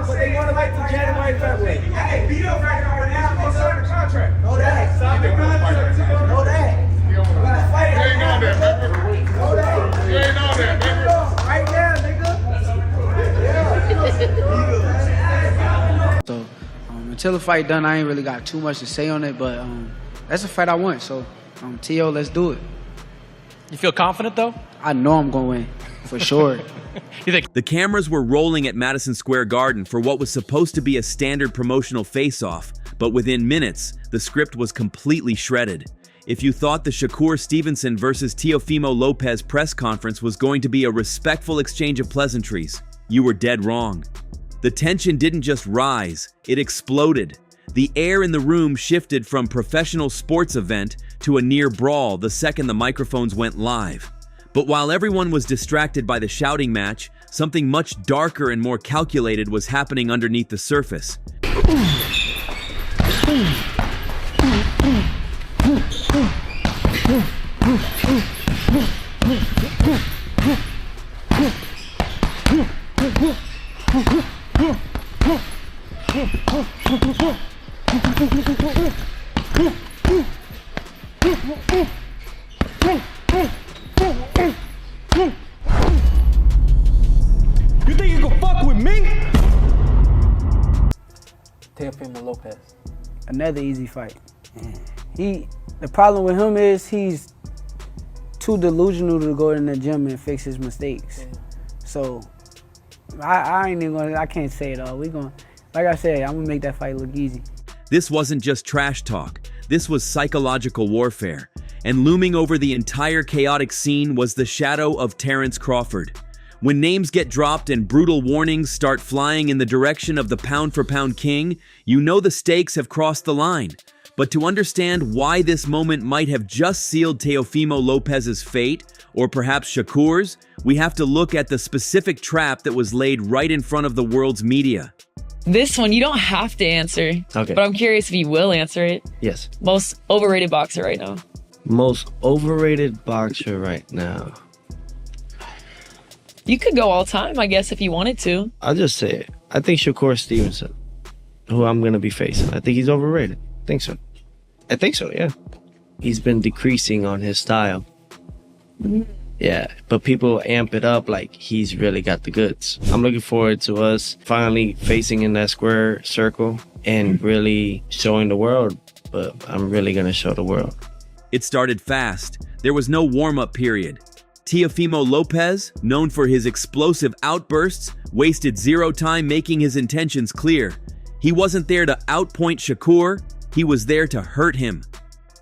but they want to wait till January, February. Hey, beat up right now. Go sign the contract. Know that. Sign the contract. Know that. You ain't on that, nigga. Know that. You ain't on that, nigga. Right now, nigga. Yeah. So until the fight done, I ain't really got too much to say on it, but that's a fight I want. So T.O., let's do it. You feel confident though? I know I'm gonna win, for sure. The cameras were rolling at Madison Square Garden for what was supposed to be a standard promotional face-off, but within minutes, the script was completely shredded. If you thought the Shakur Stevenson versus Teofimo Lopez press conference was going to be a respectful exchange of pleasantries, you were dead wrong. The tension didn't just rise, it exploded. The air in the room shifted from professional sports event to a near brawl the second the microphones went live. But while everyone was distracted by the shouting match, something much darker and more calculated was happening underneath the surface. You think you can fuck with me? Teofimo Lopez. Another easy fight. The problem with him is he's too delusional to go in the gym and fix his mistakes. Yeah. So I ain't even gonna, I can't say it all. Like I said, I'm gonna make that fight look easy. This wasn't just trash talk. This was psychological warfare. And looming over the entire chaotic scene was the shadow of Terence Crawford. When names get dropped and brutal warnings start flying in the direction of the pound-for-pound king, you know the stakes have crossed the line. But to understand why this moment might have just sealed Teofimo Lopez's fate, or perhaps Shakur's, we have to look at the specific trap that was laid right in front of the world's media. This one, you don't have to answer. Okay. But I'm curious if you will answer it. Yes. Most overrated boxer right now. Most overrated boxer right now. You could go all time, I guess, if you wanted to. I'll just say it. I think Shakur Stevenson, who I'm going to be facing, I think he's overrated. I think so. I think so, yeah. He's been decreasing on his style. Yeah, but people amp it up like he's really got the goods. I'm looking forward to us finally facing in that square circle and really showing the world, but I'm really going to show the world. It started fast. There was no warm-up period. Teofimo Lopez, known for his explosive outbursts, wasted zero time making his intentions clear. He wasn't there to outpoint Shakur, he was there to hurt him.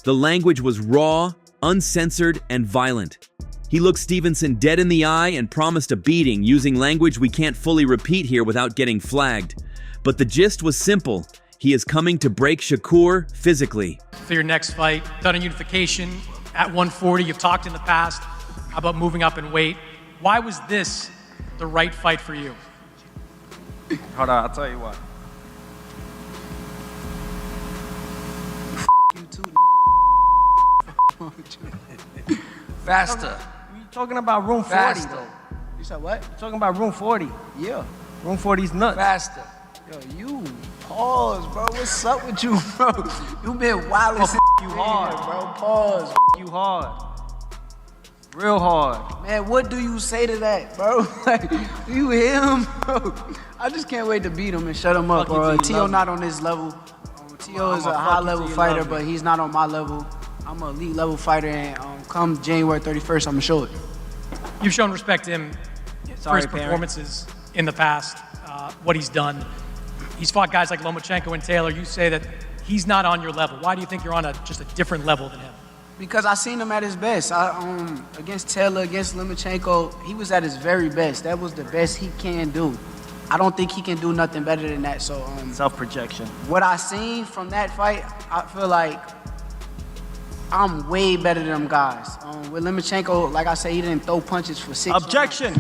The language was raw, uncensored, and violent. He looked Stevenson dead in the eye and promised a beating using language we can't fully repeat here without getting flagged. But the gist was simple. He is coming to break Shakur physically. For your next fight, done in unification at 140, you've talked in the past about moving up in weight. Why was this the right fight for you? Hold on, I'll tell you what. You too. Faster. You talking about room 40 Faster. though. You said what? You talking about room 40. Yeah. Room 40's nuts. Faster. Yo, you. Pause, bro. What's up with you, bro? You been wild as You hard, bro. Pause. You hard. Real hard. Man, what do you say to that, bro? Like, do you hear him, bro? I just can't wait to beat him and shut him up, Fuck you bro. till you T.O. love not on this level. T.O. is I'ma a fuck you high-level till you fighter, love but me. he's not on my level. I'm an elite-level fighter, and come January 31st, I'm going to show it. You've shown respect to him for his parent. performances in the past, what he's done. He's fought guys like Lomachenko and Taylor. You say that he's not on your level. Why do you think you're on just a different level than him? Because I seen him at his best. Against Taylor, against Lomachenko, he was at his very best. That was the best he can do. I don't think he can do nothing better than that. So Self-projection. what I seen from that fight, I feel like I'm way better than them guys. With Lomachenko, like I said, he didn't throw punches for Objection.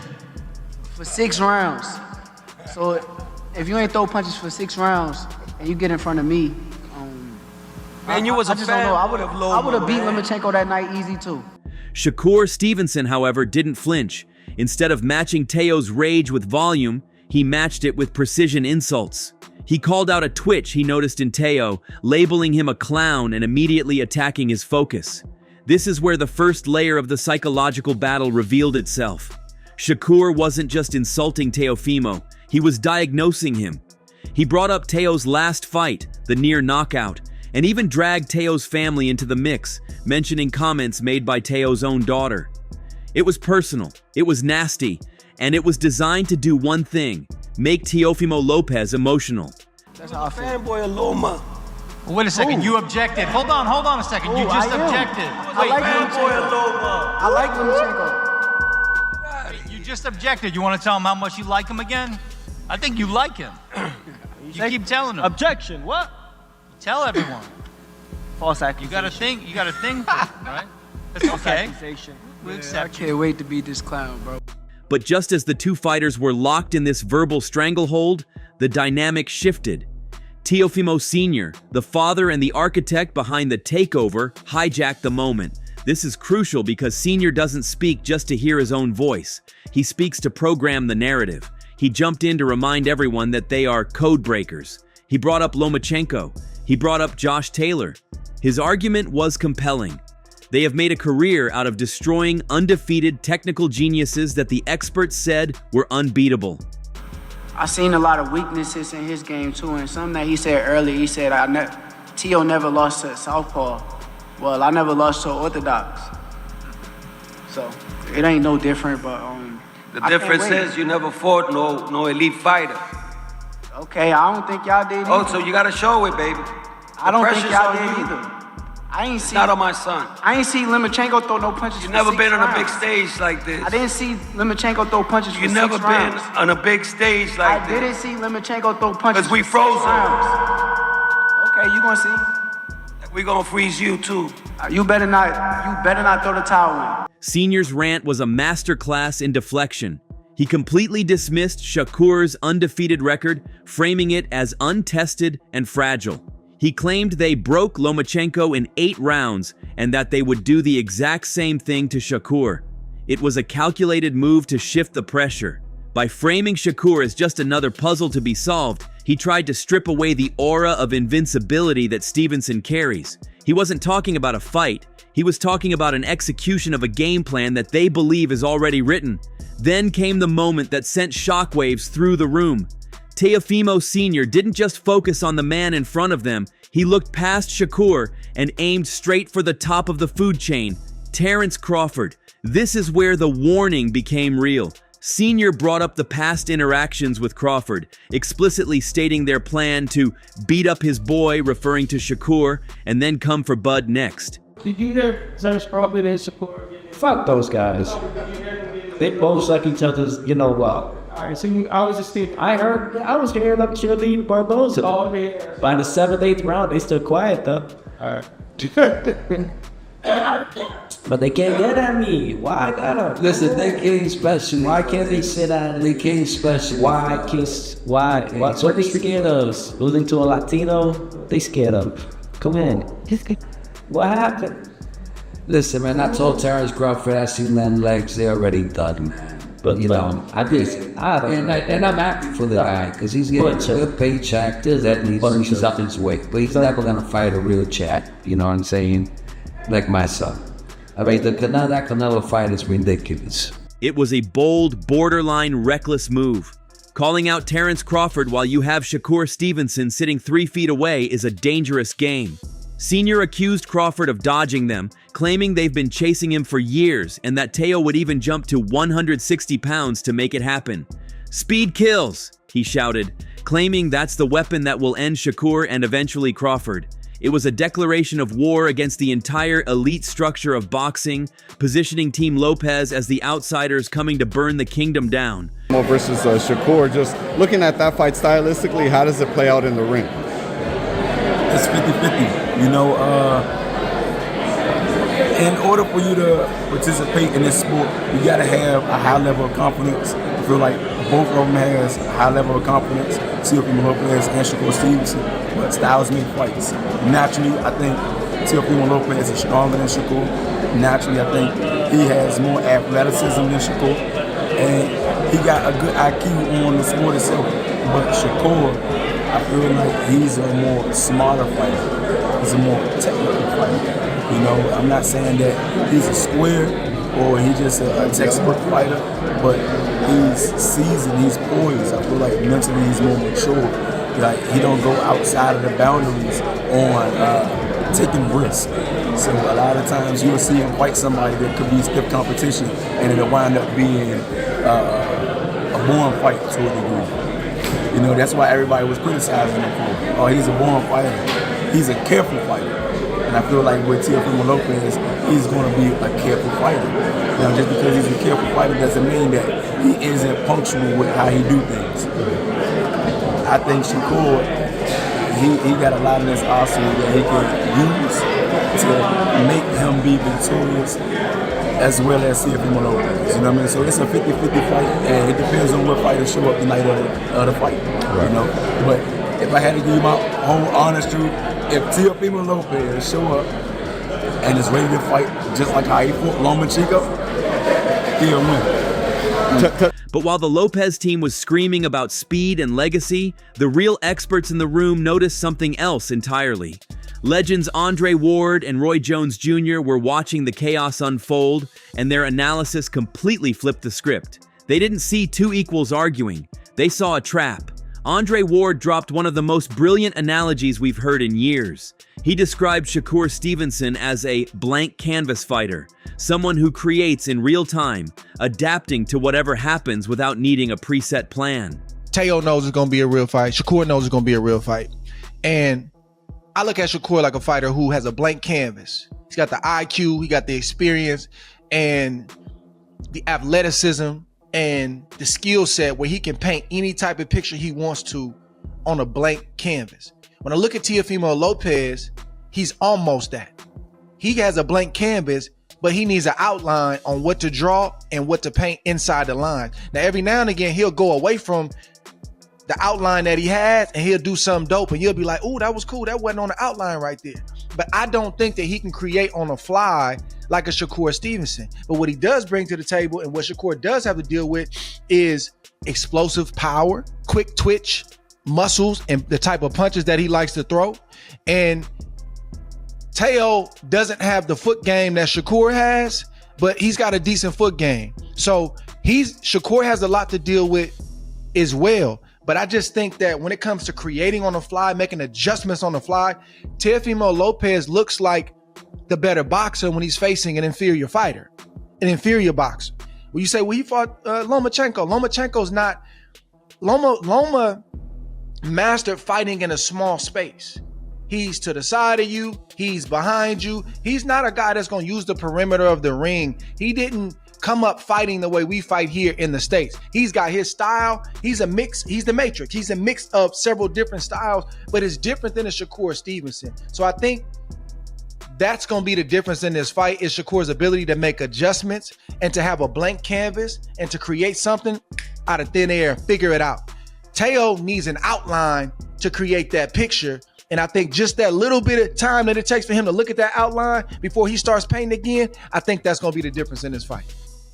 for 6 rounds. So if you ain't throw punches for 6 rounds and you get in front of me, Man, you was I a just fan. don't know. I would have beat Lomachenko that night easy too. Shakur Stevenson, however, didn't flinch. Instead of matching Teo's rage with volume, he matched it with precision insults. He called out a twitch he noticed in Teo, labeling him a clown and immediately attacking his focus. This is where the first layer of the psychological battle revealed itself. Shakur wasn't just insulting Teofimo, he was diagnosing him. He brought up Teo's last fight, the near knockout, and even dragged Teo's family into the mix, mentioning comments made by Teo's own daughter. It was personal, it was nasty, and it was designed to do one thing: make Teofimo Lopez emotional. That's how I feel. Fanboy of Loma. Well, wait a second, you objected. Hold on a second. You just objected. I like Lomachenko. I like Lomachenko. You just objected. You want to tell him how much you like him again? I think you like him. You keep telling him. Objection. What? Tell everyone. False accusation. You got a thing, right? That's okay. Accusation. We I accept you. can't wait to beat this clown, bro. But just as the two fighters were locked in this verbal stranglehold, the dynamic shifted. Teofimo Senior, the father and the architect behind the takeover, hijacked the moment. This is crucial because Senior doesn't speak just to hear his own voice. He speaks to program the narrative. He jumped in to remind everyone that they are code breakers. He brought up Lomachenko. He brought up Josh Taylor. His argument was compelling. They have made a career out of destroying undefeated technical geniuses that the experts said were unbeatable. I seen a lot of weaknesses in his game too, and something that he said earlier, he said, Teo never lost to Southpaw. Well, I never lost to Orthodox. So, it ain't no different, but The difference is you never fought no elite fighter. Okay, I don't think y'all did either. Oh, so you gotta show it, baby. I don't think pressure's y'all on did you. either. I ain't see Not on my son. I ain't see Lomachenko throw no punches. You for never 6 been on a big rounds. stage like this. I didn't see Lomachenko throw punches for You 6 never been rounds. on a big stage like I this. didn't see Lomachenko throw punches 'Cause we for 6 froze him. rounds. Okay, you gonna see. We gonna freeze you too. You better not throw the towel in. Senior's rant was a masterclass in deflection. He completely dismissed Shakur's undefeated record, framing it as untested and fragile. He claimed they broke Lomachenko in 8 rounds and that they would do the exact same thing to Shakur. It was a calculated move to shift the pressure. By framing Shakur as just another puzzle to be solved, he tried to strip away the aura of invincibility that Stevenson carries. He wasn't talking about a fight. He was talking about an execution of a game plan that they believe is already written. Then came the moment that sent shockwaves through the room. Teofimo Senior didn't just focus on the man in front of them, he looked past Shakur and aimed straight for the top of the food chain, Terence Crawford. This is where the warning became real. Senior brought up the past interactions with Crawford, explicitly stating their plan to beat up his boy, referring to Shakur, and then come for Bud next. Did you hear Terence Crawford and Shakur? Fuck those guys. They both suck each other's, Alright, so I was just thinking, I was hearing them cheerleading Barboza. oh man. By the 7th, 8th round, they still quiet though. Alright. But they can't get at me. Why I gotta? Listen, they king special. Why can't they sit down? They king special. Why? What they scared of? Losing to a Latino? They scared of. Come in. What happened? Listen, man, I told Terence Crawford I see them legs, they already done, man. But I'm happy for the guy because he's getting a good paycheck. That he's up his weight, but he's never gonna fight a real chat. You know what I'm saying? Like my son. I mean, that Canelo fight is ridiculous. It was a bold, borderline reckless move. Calling out Terence Crawford while you have Shakur Stevenson sitting 3 feet away is a dangerous game. Senior accused Crawford of dodging them, claiming they've been chasing him for years and that Teo would even jump to 160 pounds to make it happen. "Speed kills," he shouted, claiming that's the weapon that will end Shakur and eventually Crawford. It was a declaration of war against the entire elite structure of boxing, positioning Team Lopez as the outsiders coming to burn the kingdom down. Versus Shakur, just looking at that fight stylistically, how does it play out in the ring? It's 50-50. In order for you to participate in this sport, you gotta have a high level of confidence. I feel like both of them has a high level of confidence, Teofimo Lopez and Shakur Stevenson, but styles make fights. Naturally, I think Teofimo Lopez is stronger than Shakur. Naturally, I think he has more athleticism than Shakur. And he got a good IQ on the sport itself. But Shakur, I feel like he's a more smarter fighter. He's a more technical fighter. You know, I'm not saying that he's a square or he's just a textbook fighter, but he's seasoned, he's poised. I feel like mentally he's more mature. Like he don't go outside of the boundaries on taking risks. So a lot of times you'll see him fight somebody that could be stiff competition, and it'll wind up being a born fight to a degree. You know, that's why everybody was criticizing him for, oh, he's a born fighter. He's a careful fighter. And I feel like with Teofimo Lopez, he's going to be a careful fighter. Now, just because he's a careful fighter doesn't mean that he isn't punctual with how he do things. I think Shakur, he got a lot of this arsenal that he can use to make him be victorious as well as Teofimo Lopez. You know what I mean? So it's a 50-50 fight, and it depends on what fighters show up the night of the fight. Right. You know? But if I had to give you my whole honest truth, if Teofimo Lopez show up and is ready to fight just like how he fought Lomachenko, he'll win. But while the Lopez team was screaming about speed and legacy, the real experts in the room noticed something else entirely. Legends Andre Ward and Roy Jones Jr. were watching the chaos unfold, and their analysis completely flipped the script. They didn't see two equals arguing. They saw a trap. Andre Ward dropped one of the most brilliant analogies we've heard in years. He described Shakur Stevenson as a blank canvas fighter, someone who creates in real time, adapting to whatever happens without needing a preset plan. Teo knows it's going to be a real fight. Shakur knows it's going to be a real fight. And I look at Shakur like a fighter who has a blank canvas. He's got the IQ, he got the experience, and the athleticism, and the skill set where he can paint any type of picture he wants to on a blank canvas. When I look at Teofimo Lopez, he's almost that. He has a blank canvas, but he needs an outline on what to draw and what to paint inside the line. Now, every now and again, he'll go away from the outline that he has and he'll do something dope, and you'll be like, oh, that was cool. That wasn't on the outline right there. But I don't think that he can create on the fly like a Shakur Stevenson. But what he does bring to the table, and what Shakur does have to deal with, is explosive power, quick twitch, muscles, and the type of punches that he likes to throw. And Teo doesn't have the foot game that Shakur has, but he's got a decent foot game. So Shakur has a lot to deal with as well. But I just think that when it comes to creating on the fly, making adjustments on the fly, Teofimo Lopez looks like the better boxer when he's facing an inferior fighter, an inferior boxer. When you say, well, he fought Lomachenko. Lomachenko's not, Loma mastered fighting in a small space. He's to the side of you. He's behind you. He's not a guy that's going to use the perimeter of the ring. He didn't come up fighting the way we fight here in the States. He's got his style. He's a mix. He's the matrix. He's a mix of several different styles, but it's different than a Shakur Stevenson. So I think that's going to be the difference in this fight, is Shakur's ability to make adjustments and to have a blank canvas and to create something out of thin air and figure it out. Teo needs an outline to create that picture. And I think just that little bit of time that it takes for him to look at that outline before he starts painting again, I think that's going to be the difference in this fight.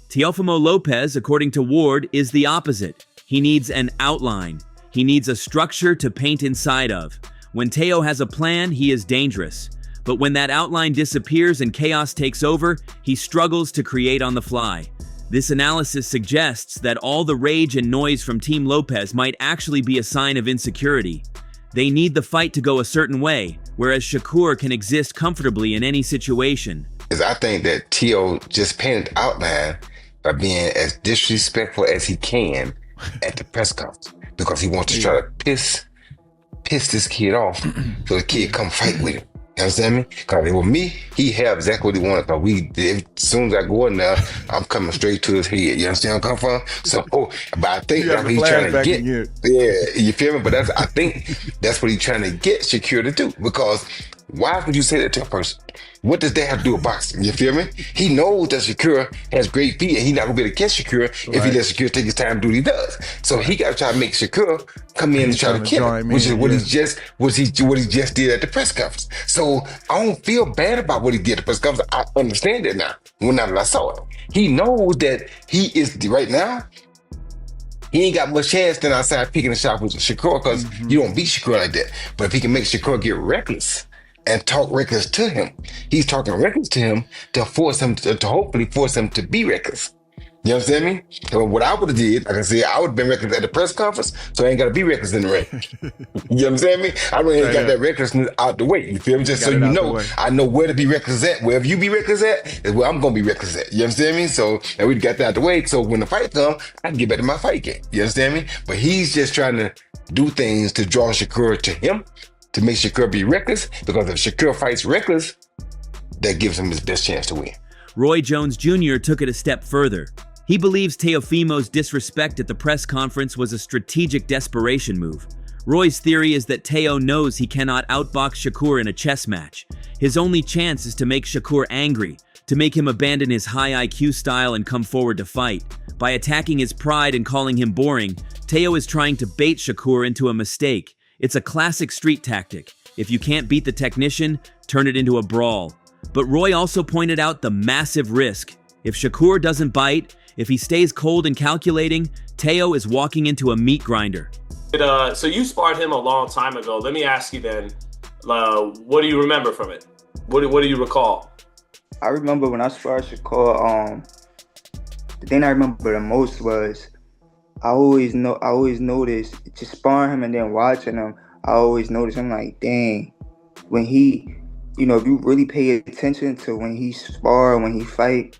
Teofimo Lopez, according to Ward, is the opposite. He needs an outline. He needs a structure to paint inside of. When Teo has a plan, he is dangerous. But when that outline disappears and chaos takes over, he struggles to create on the fly. This analysis suggests that all the rage and noise from Team Lopez might actually be a sign of insecurity. They need the fight to go a certain way, whereas Shakur can exist comfortably in any situation. I think that Teo just painted outline by being as disrespectful as he can at the press conference, because he wants to try to piss this kid off so the kid come fight with him. You understand me? Because with me, he have exactly what he wanted. Because as soon as I go in there, I'm coming straight to his head. You understand where I'm coming from? So, but I think that's what he's trying to get. Yeah, you feel me? But I think that's what he's trying to get Shakur to do. Because why would you say that to a person? What does that have to do with boxing? You feel me? He knows that Shakur has great feet, and he's not going to be able to catch Shakur if he lets Shakur take his time to do what he does. So he got to try to make Shakur come in and try to kill him, which is what he just did at the press conference. So I don't feel bad about what he did at the press conference. I understand it now. Now that I saw it, he knows that he is right now. He ain't got much chance than outside picking a shot with Shakur because you don't beat Shakur like that. But if he can make Shakur get reckless and talk reckless to him, he's talking reckless to him to force him to hopefully force him to be reckless. You understand me? So what I would have did, like I said, I would have been reckless at the press conference, so I ain't got to be reckless in the ring. You understand me? I really ain't got that recklessness out the way. You feel me? Just so you know, I know where to be reckless at. Wherever you be reckless at is where I'm going to be reckless at. You understand me? So, and we got that out the way, so when the fight comes, I can get back to my fight game. You understand me? But he's just trying to do things to draw Shakur to him, to make Shakur be reckless, because if Shakur fights reckless, that gives him his best chance to win. Roy Jones Jr. took it a step further. He believes Teofimo's disrespect at the press conference was a strategic desperation move. Roy's theory is that Teo knows he cannot outbox Shakur in a chess match. His only chance is to make Shakur angry, to make him abandon his high IQ style and come forward to fight. By attacking his pride and calling him boring, Teo is trying to bait Shakur into a mistake. It's a classic street tactic. If you can't beat the technician, turn it into a brawl. But Roy also pointed out the massive risk. If Shakur doesn't bite, if he stays cold and calculating, Teo is walking into a meat grinder. So you sparred him a long time ago. Let me ask you then, what do you remember from it? What do you recall? I remember when I sparred Shakur, the thing I remember the most was I always noticed just sparring him and then watching him, I always noticed I'm like, dang, when he, if you really pay attention to when he spar, when he fight,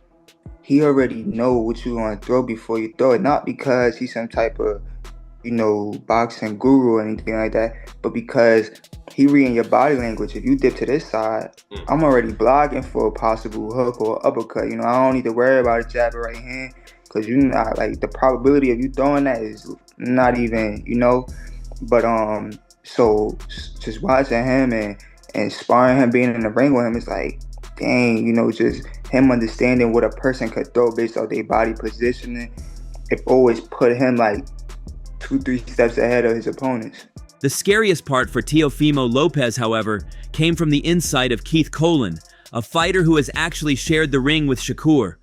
he already know what you want to throw before you throw it. Not because he's some type of, boxing guru or anything like that, but because he reading your body language. If you dip to this side, I'm already blocking for a possible hook or uppercut. I don't need to worry about a jab or right hand because the probability of you throwing that is not even, But so just watching him and sparring him, being in the ring with him, it's like, dang, just him understanding what a person could throw based on their body positioning. It always put him like 2-3 steps ahead of his opponents. The scariest part for Teofimo Lopez, however, came from the insight of Keith Colin, a fighter who has actually shared the ring with Shakur.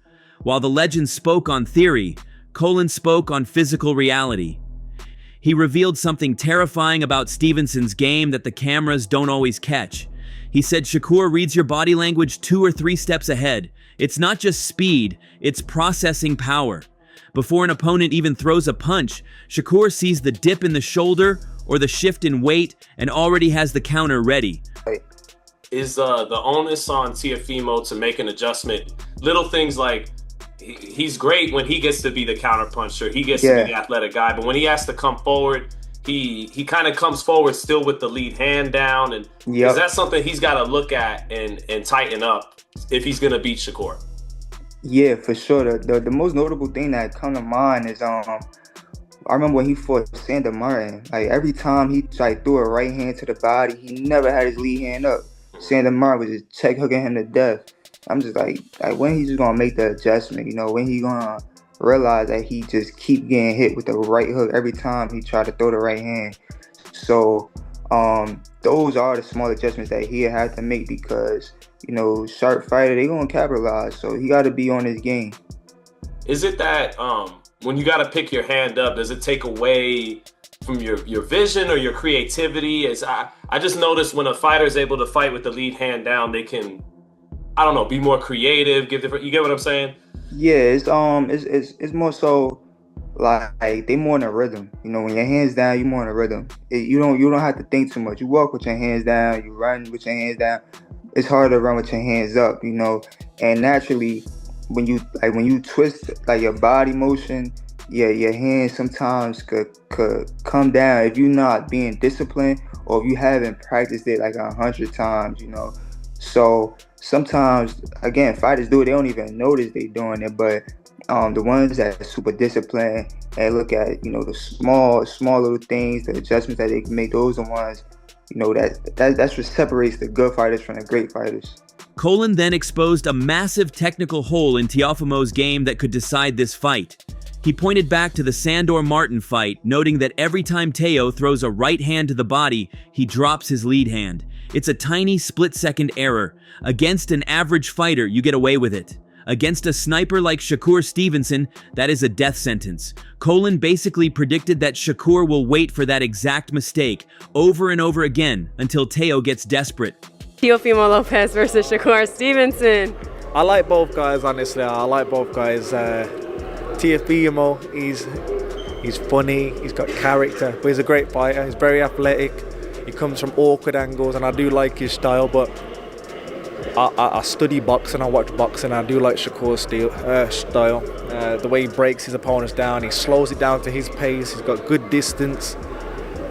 While the legend spoke on theory, Colin spoke on physical reality. He revealed something terrifying about Stevenson's game that the cameras don't always catch. He said Shakur reads your body language 2 or 3 steps ahead. It's not just speed, it's processing power. Before an opponent even throws a punch, Shakur sees the dip in the shoulder or the shift in weight and already has the counter ready. Is the onus on Teofimo to make an adjustment? Little things like he's great when he gets to be the counter puncher, he gets to be the athletic guy, but when he has to come forward, he kind of comes forward still with the lead hand down, and is that something he's got to look at and tighten up if he's going to beat Shakur? Yeah, for sure. The most notable thing that come to mind is I remember when he fought Sander Martin. Like every time he threw a right hand to the body, he never had his lead hand up. Sander Martin was just check hooking him to death. I'm just like when he's just gonna make the adjustment, when he gonna realize that he just keep getting hit with the right hook every time he try to throw the right hand. So those are the small adjustments that he had to make because sharp fighter, they gonna capitalize. So he got to be on his game. Is it that when you got to pick your hand up, does it take away from your vision or your creativity? I just noticed when a fighter is able to fight with the lead hand down, they can, be more creative, give different. You get what I'm saying? Yeah, it's more so like they more in a rhythm. When your hands down, you more in a rhythm. You don't have to think too much. You walk with your hands down, you run with your hands down. It's hard to run with your hands up, and naturally when you twist your body motion, your hands sometimes could come down if you're not being disciplined or if you haven't practiced it 100 times, So sometimes, again, fighters do it, they don't even notice they doing it, but the ones that are super disciplined and look at, the small little things, the adjustments that they can make, those are the ones, that's what separates the good fighters from the great fighters. Colin then exposed a massive technical hole in Teofimo's game that could decide this fight. He pointed back to the Sandor Martin fight, noting that every time Teo throws a right hand to the body, he drops his lead hand. It's a tiny split-second error. Against an average fighter, you get away with it. Against a sniper like Shakur Stevenson, that is a death sentence. Colin basically predicted that Shakur will wait for that exact mistake over and over again until Teo gets desperate. Teofimo Lopez versus Shakur Stevenson. I like both guys, honestly. I like both guys. Teofimo, he's funny, he's got character, but he's a great fighter. He's very athletic. He comes from awkward angles, and I do like his style, but I study boxing, I watch boxing, I do like Shakur's style. The way he breaks his opponents down, he slows it down to his pace, he's got good distance.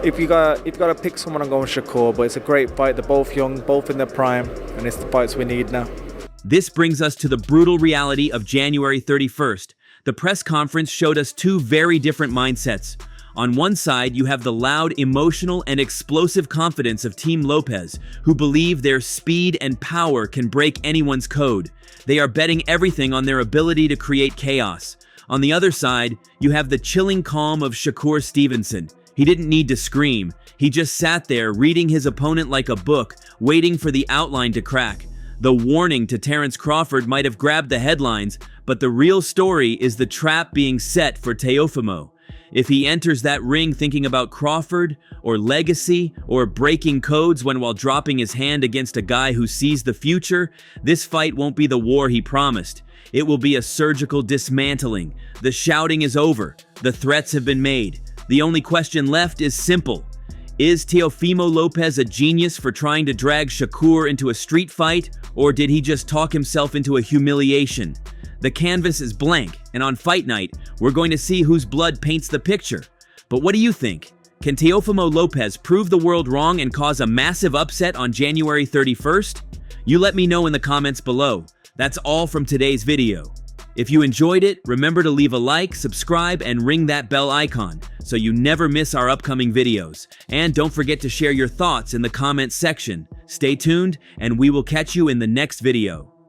If you got to pick someone, I'm going Shakur, but it's a great fight. They're both young, both in their prime, and it's the fights we need now. This brings us to the brutal reality of January 31st. The press conference showed us two very different mindsets. On one side, you have the loud, emotional, and explosive confidence of Team Lopez, who believe their speed and power can break anyone's code. They are betting everything on their ability to create chaos. On the other side, you have the chilling calm of Shakur Stevenson. He didn't need to scream. He just sat there reading his opponent like a book, waiting for the outline to crack. The warning to Terence Crawford might have grabbed the headlines, but the real story is the trap being set for Teofimo. If he enters that ring thinking about Crawford, or legacy, or breaking codes while dropping his hand against a guy who sees the future, this fight won't be the war he promised. It will be a surgical dismantling. The shouting is over. The threats have been made. The only question left is simple. Is Teofimo Lopez a genius for trying to drag Shakur into a street fight, or did he just talk himself into a humiliation? The canvas is blank, and on fight night, we're going to see whose blood paints the picture. But what do you think? Can Teofimo Lopez prove the world wrong and cause a massive upset on January 31st? You let me know in the comments below. That's all from today's video. If you enjoyed it, remember to leave a like, subscribe, and ring that bell icon so you never miss our upcoming videos. And don't forget to share your thoughts in the comments section. Stay tuned, and we will catch you in the next video.